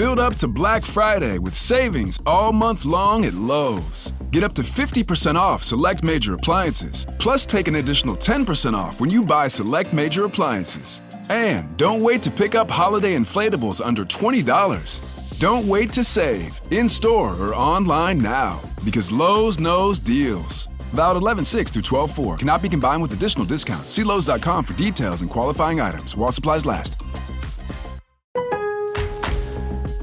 Build up to Black Friday with savings all month long at Lowe's. Get up to 50% off select major appliances, plus take an additional 10% off when you buy select major appliances. And don't wait to pick up holiday inflatables under $20. Don't wait to save, in-store or online now, because Lowe's knows deals. Valid 11/6 through 12/4. Cannot be combined with additional discounts. See Lowe's.com for details and qualifying items while supplies last.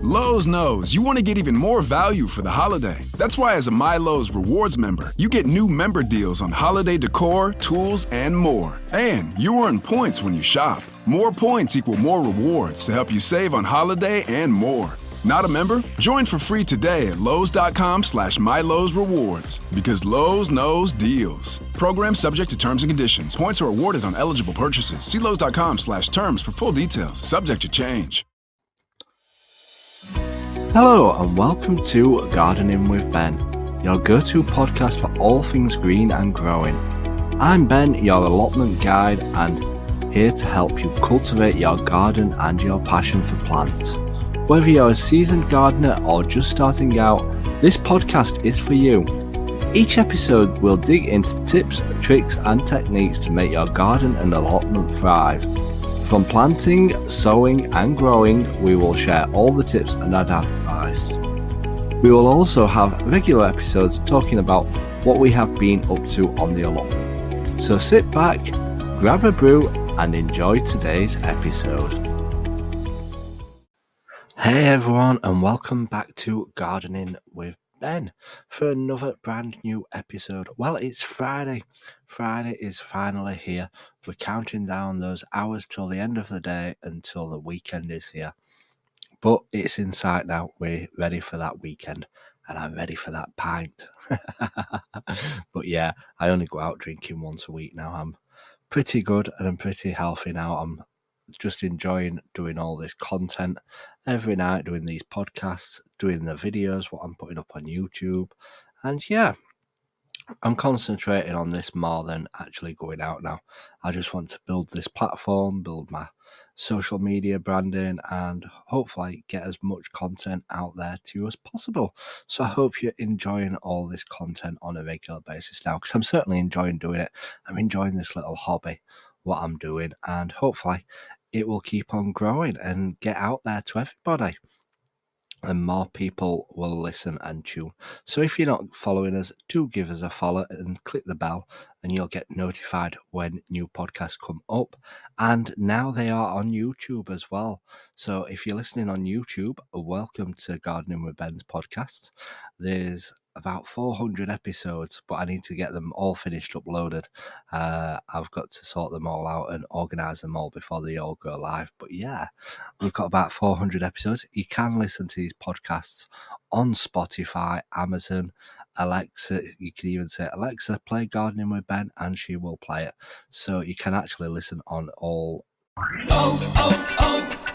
Lowe's knows you want to get even more value for the holiday. That's why as a My Lowe's Rewards member, you get new member deals on holiday decor, tools, and more. And you earn points when you shop. More points equal more rewards to help you save on holiday and more. Not a member? Join for free today at Lowe's.com/MyLowe'sRewards because Lowe's knows deals. Program subject to terms and conditions. Points are awarded on eligible purchases. See Lowe's.com/terms for full details. Subject to change. Hello and welcome to Gardening with Ben, your go-to podcast for all things green and growing. I'm Ben, your allotment guide, and here to help you cultivate your garden and your passion for plants. Whether you're a seasoned gardener or just starting out, this podcast is for you. Each episode will dig into tips, tricks and techniques to make your garden and allotment thrive. From planting, sowing and growing, we will share all the tips and advice. We will also have regular episodes talking about what we have been up to on the allotment. So sit back, grab a brew and enjoy today's episode. Hey everyone and welcome back to Gardening with Ben for another brand new episode. Well, it's Friday. Friday is finally here. We're counting down those hours till the end of the day until the weekend is here. But it's in sight now. We're ready for that weekend and I'm ready for that pint. But yeah, I only go out drinking once a week now. I'm pretty good and I'm pretty healthy now. I'm just enjoying doing all this content every night, doing these podcasts, doing the videos, what I'm putting up on YouTube. And yeah, I'm concentrating on this more than actually going out now. I just want to build this platform, build my social media branding, and hopefully get as much content out there to you as possible. So I hope you're enjoying all this content on a regular basis now, because I'm certainly enjoying doing it. I'm enjoying this little hobby, what I'm doing, and hopefully it will keep on growing and get out there to everybody and more people will listen and tune. So if you're not following us, do give us a follow and click the bell and you'll get notified when new podcasts come up. And now they are on YouTube as well. So if you're listening on YouTube, welcome to Gardening with Ben's podcasts. There's about 400 episodes, but I need to get them all finished uploaded. I've got to sort them all out and organise them all before they all go live. But yeah, we've got about 400 episodes. You can listen to these podcasts on Spotify, Amazon, Alexa. You can even say, Alexa, play Gardening with Ben, and she will play it. So you can actually listen on all.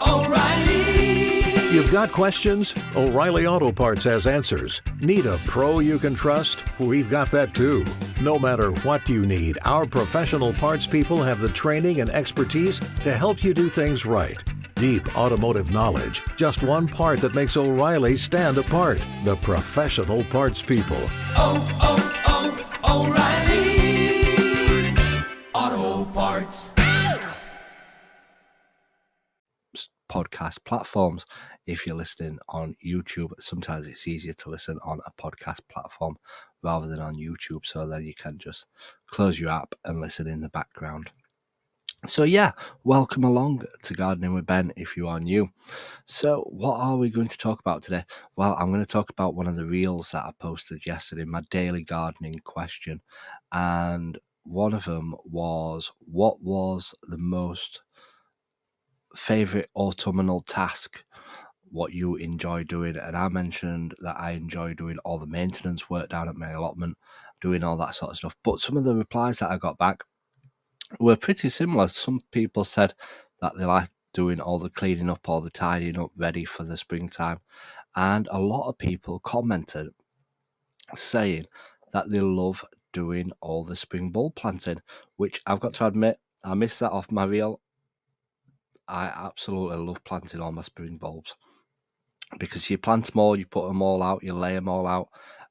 O'Reilly. You've got questions? O'Reilly Auto Parts has answers. Need a pro you can trust? We've got that too. No matter what you need, our professional parts people have the training and expertise to help you do things right. Deep automotive knowledge, just one part that makes O'Reilly stand apart. The professional parts people. O'Reilly Auto Parts. Podcast platforms. If you're listening on YouTube, sometimes it's easier to listen on a podcast platform rather than on YouTube, so then you can just close your app and listen in the background. So yeah, welcome along to Gardening with Ben if you are new. So what are we going to talk about today? Well, I'm going to talk about one of the reels that I posted yesterday, my daily gardening question, and one of them was, what was the most favorite autumnal task, what you enjoy doing? And I mentioned that I enjoy doing all the maintenance work down at my allotment, doing all that sort of stuff. But some of the replies that I got back were pretty similar. Some people said that they like doing all the cleaning up, all the tidying up, ready for the springtime. And a lot of people commented saying that they love doing all the spring bulb planting, which I've got to admit, I missed that off my reel. I absolutely love planting all my spring bulbs. because you plant them all, you put them all out, you lay them all out,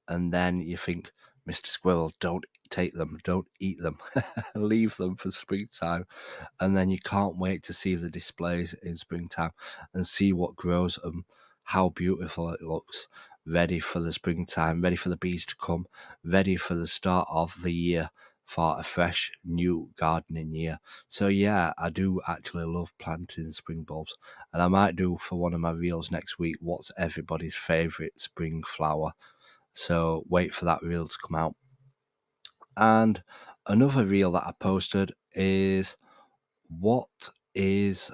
and then you think, Mr. Squirrel, don't take them, don't eat them, leave them for springtime. And then you can't wait to see the displays in springtime and see what grows and how beautiful it looks, ready for the springtime, ready for the bees to come, ready for the start of the year, for a fresh new gardening year. So yeah, I do actually love planting spring bulbs, and I might do for one of my reels next week what's everybody's favourite spring flower. So wait for that reel to come out. And another reel that I posted is, what is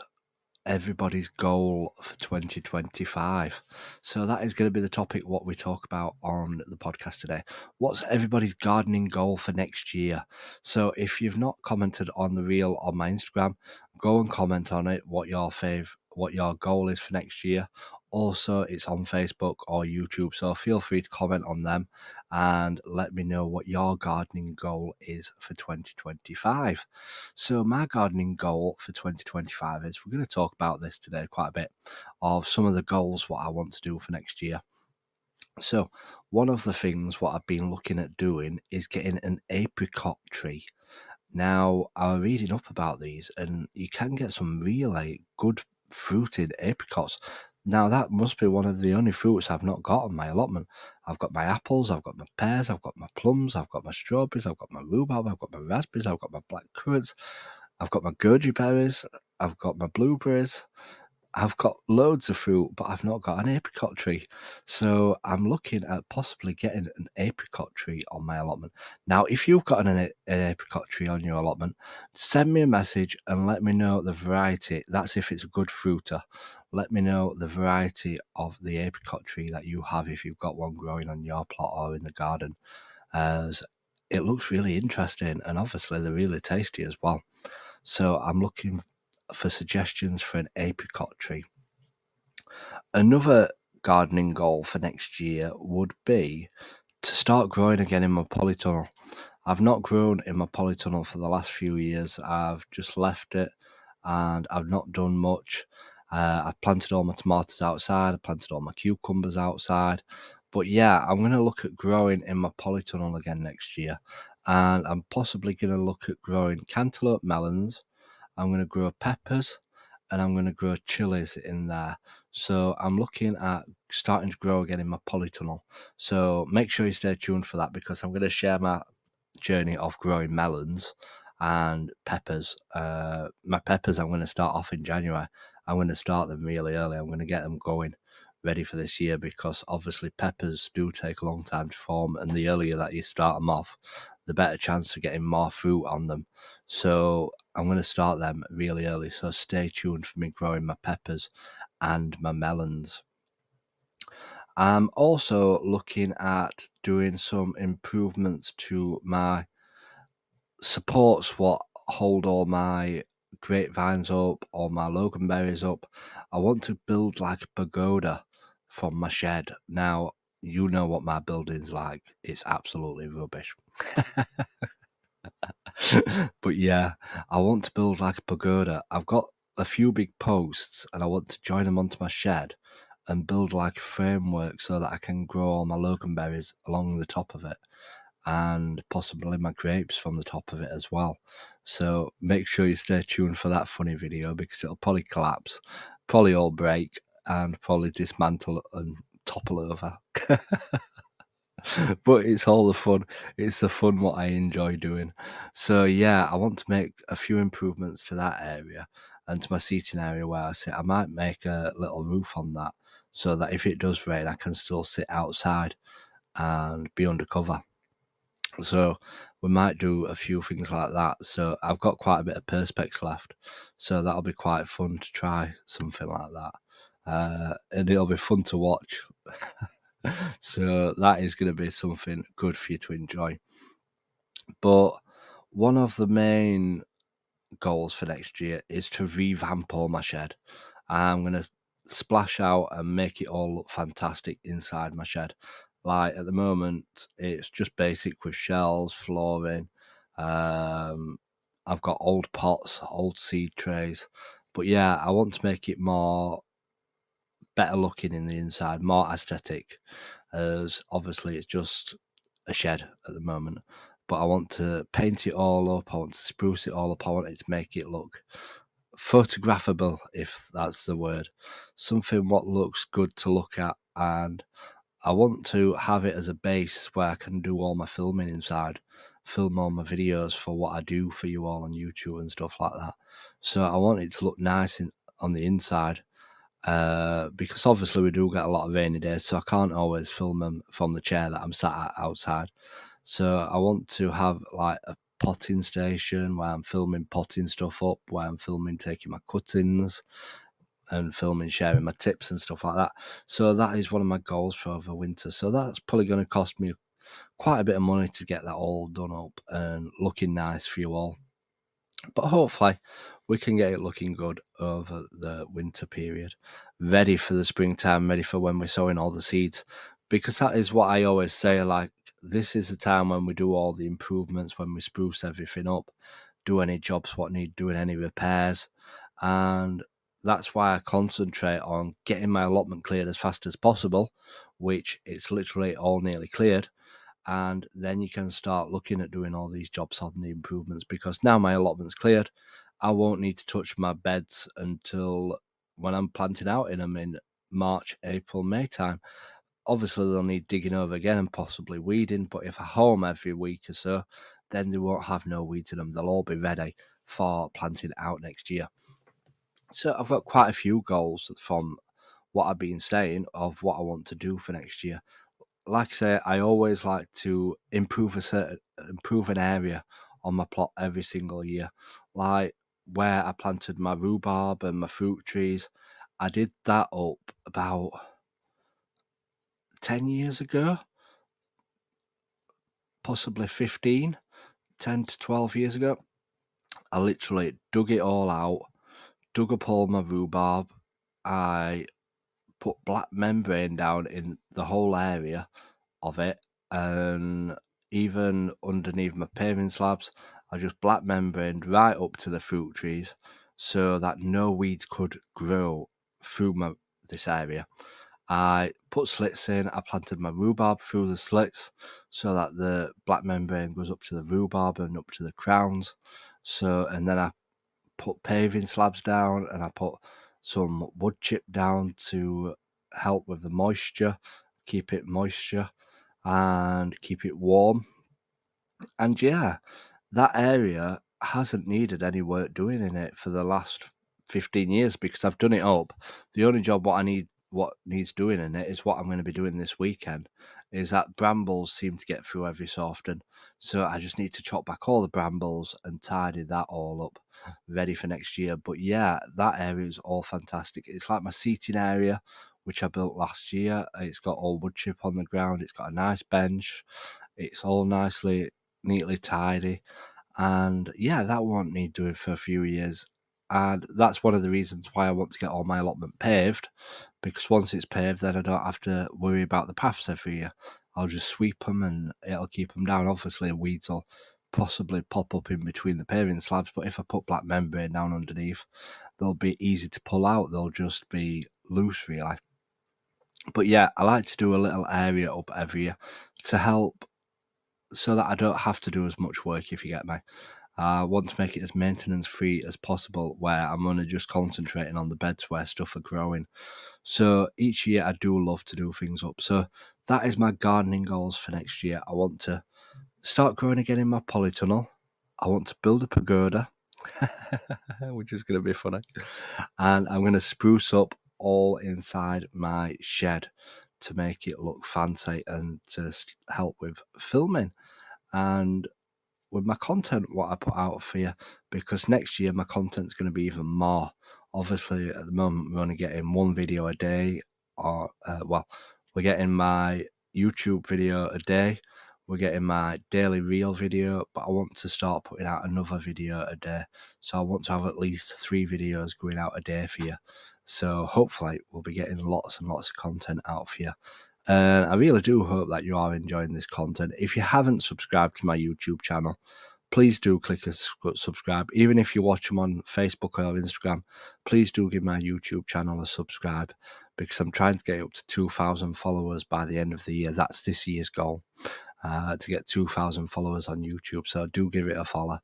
everybody's goal for 2025? So that is going to be the topic what we talk about on the podcast today. What's everybody's gardening goal for next year? So if you've not commented on the reel on my Instagram, go and comment on it, what your goal is for next year. Also, it's on Facebook or YouTube, so feel free to comment on them and let me know what your gardening goal is for 2025. So my gardening goal for 2025 is, we're going to talk about this today quite a bit, of some of the goals what I want to do for next year. So one of the things what I've been looking at doing is getting an apricot tree. Now, I was reading up about these, and you can get some really good fruited apricots. Now, that must be one of the only fruits I've not got on my allotment. I've got my apples, I've got my pears, I've got my plums, I've got my strawberries, I've got my rhubarb, I've got my raspberries, I've got my black currants, I've got my goji berries, I've got my blueberries. I've got loads of fruit, but I've not got an apricot tree. So I'm looking at possibly getting an apricot tree on my allotment. Now, if you've got an apricot tree on your allotment, send me a message and let me know the variety. That's if it's a good fruiter. Let me know the variety of the apricot tree that you have, if you've got one growing on your plot or in the garden, as it looks really interesting, and obviously they're really tasty as well. So I'm looking for suggestions for an apricot tree. Another gardening goal for next year would be to start growing again in my polytunnel. I've not grown in my polytunnel for the last few years. I've just left it and I've not done much. I've planted all my tomatoes outside, I planted all my cucumbers outside. But yeah, I'm going to look at growing in my polytunnel again next year. And I'm possibly going to look at growing cantaloupe melons. I'm going to grow peppers, and I'm going to grow chilies in there. So I'm looking at starting to grow again in my polytunnel. So make sure you stay tuned for that, because I'm going to share my journey of growing melons and peppers. My peppers, I'm going to start off in January. I'm going to start them really early. I'm going to get them going, ready for this year, because obviously peppers do take a long time to form, and the earlier that you start them off, the better chance of getting more fruit on them. So I'm going to start them really early, so stay tuned for me growing my peppers and my melons. I'm also looking at doing some improvements to my supports what hold all my grapevines up, all my loganberries up. I want to build like a pagoda from my shed. Now, you know what my building's like. It's absolutely rubbish. But yeah, I want to build like a pagoda. I've got a few big posts and I want to join them onto my shed and build like a framework so that I can grow all my loganberries along the top of it, and possibly my grapes from the top of it as well. So make sure you stay tuned for that funny video, because it'll probably collapse, probably all break, and probably dismantle and topple over. But it's all the fun. It's the fun what I enjoy doing. So yeah, I want to make a few improvements to that area and to my seating area where I sit. I might make a little roof on that, so that if it does rain, I can still sit outside and be under cover. So we might do a few things like that. So I've got quite a bit of perspex left, so that'll be quite fun to try something like that. And it'll be fun to watch. So that is going to be something good for you to enjoy. But one of the main goals for next year is to revamp all my shed. I'm going to splash out and make it all look fantastic inside my shed. Like at the moment, it's just basic with shelves, flooring. I've got old pots, old seed trays. But yeah, I want to make it more better looking in the inside, more aesthetic, as obviously it's just a shed at the moment. But I want to paint it all up, I want to spruce it all up, I want it to make it look photographable, if that's the word. Something what looks good to look at, and I want to have it as a base where I can do all my filming inside, film all my videos for what I do for you all on YouTube and stuff like that. So I want it to look nice on the inside, because obviously we do get a lot of rainy days, so I can't always film them from the chair that I'm sat at outside. So I want to have like a potting station where I'm filming potting stuff up, where I'm filming taking my cuttings and filming, sharing my tips and stuff like that. So that is one of my goals for over winter. So that's probably going to cost me quite a bit of money to get that all done up and looking nice for you all. But hopefully we can get it looking good over the winter period, ready for the springtime, ready for when we're sowing all the seeds. Because that is what I always say, like, this is the time when we do all the improvements, when we spruce everything up, do any jobs what need doing, any repairs. And that's why I concentrate on getting my allotment cleared as fast as possible, which it's literally all nearly cleared. And then you can start looking at doing all these jobs on the improvements, because now my allotment's cleared, I won't need to touch my beds until when I'm planting out in them in March, April, May time. Obviously, they'll need digging over again and possibly weeding, but if I hoe them every week or so, then they won't have no weeds in them. They'll all be ready for planting out next year. So I've got quite a few goals from what I've been saying of what I want to do for next year. Like I say, I always like to improve an area on my plot every single year. Like where I planted my rhubarb and my fruit trees, I did that up about 10 years ago, possibly 15, 10 to 12 years ago. I literally dug it all out, dug up all my rhubarb. I put black membrane down in the whole area of it, and even underneath my paving slabs, I just black membraned right up to the fruit trees so that no weeds could grow through this area. I put slits in, I planted my rhubarb through the slits so that the black membrane goes up to the rhubarb and up to the crowns. So, and then I put paving slabs down and I put some wood chip down to help with the moisture, keep it moisture and keep it warm. And yeah, that area hasn't needed any work doing in it for the last 15 years because I've done it up. The only job what needs doing in it is what I'm going to be doing this weekend, is that brambles seem to get through every so often. So I just need to chop back all the brambles and tidy that all up, ready for next year. But yeah, that area is all fantastic. It's like my seating area, which I built last year. It's got all wood chip on the ground. It's got a nice bench. It's all neatly tidy. And yeah, that won't need doing for a few years. And that's one of the reasons why I want to get all my allotment paved, because once it's paved, then I don't have to worry about the paths every year. I'll just sweep them and it'll keep them down. Obviously, weeds will possibly pop up in between the paving slabs, but if I put black membrane down underneath, they'll be easy to pull out. They'll just be loose, really. But yeah, I like to do a little area up every year to help so that I don't have to do as much work, if you get me. I want to make it as maintenance free as possible, where I'm only just concentrating on the beds where stuff are growing. So each year I do love to do things up. So that is my gardening goals for next year. I want to start growing again in my polytunnel. I want to build a pagoda, which is going to be funny. And I'm going to spruce up all inside my shed to make it look fancy and to help with filming and with my content, what I put out for you, because next year my content's going to be even more. Obviously, at the moment, we're only getting one video a day, or we're getting my YouTube video a day, we're getting my daily reel video, but I want to start putting out another video a day. So I want to have at least 3 videos going out a day for you. So hopefully we'll be getting lots and lots of content out for you. I really do hope that you are enjoying this content. If you haven't subscribed to my YouTube channel, please do click subscribe. Even if you watch them on Facebook or Instagram, please do give my YouTube channel a subscribe, because I'm trying to get up to 2,000 followers by the end of the year. That's this year's goal, to get 2,000 followers on YouTube. So do give it a follow.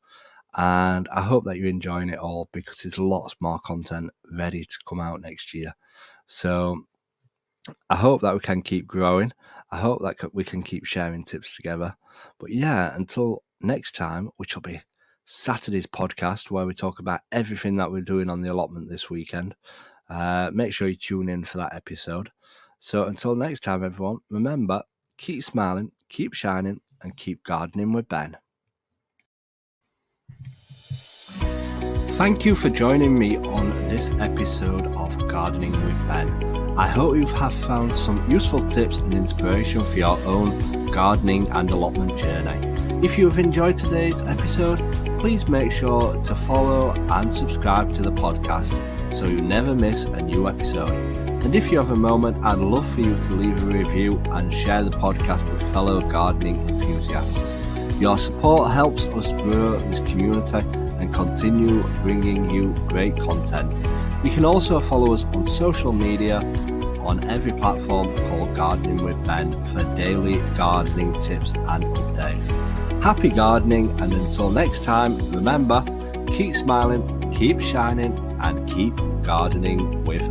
And I hope that you're enjoying it all, because there's lots more content ready to come out next year. So I hope that we can keep growing. I hope that we can keep sharing tips together. But yeah, until next time, which will be Saturday's podcast, where we talk about everything that we're doing on the allotment this weekend. Make sure you tune in for that episode. So until next time, everyone, remember, keep smiling, keep shining, and keep gardening with Ben. Thank you for joining me on this episode of Gardening with Ben. I hope you have found some useful tips and inspiration for your own gardening and allotment journey. If you have enjoyed today's episode, please make sure to follow and subscribe to the podcast so you never miss a new episode. And if you have a moment, I'd love for you to leave a review and share the podcast with fellow gardening enthusiasts. Your support helps us grow this community and continue bringing you great content. You can also follow us on social media on every platform called Gardening with Ben for daily gardening tips and updates. Happy gardening, and until next time, remember, keep smiling, keep shining, and keep gardening with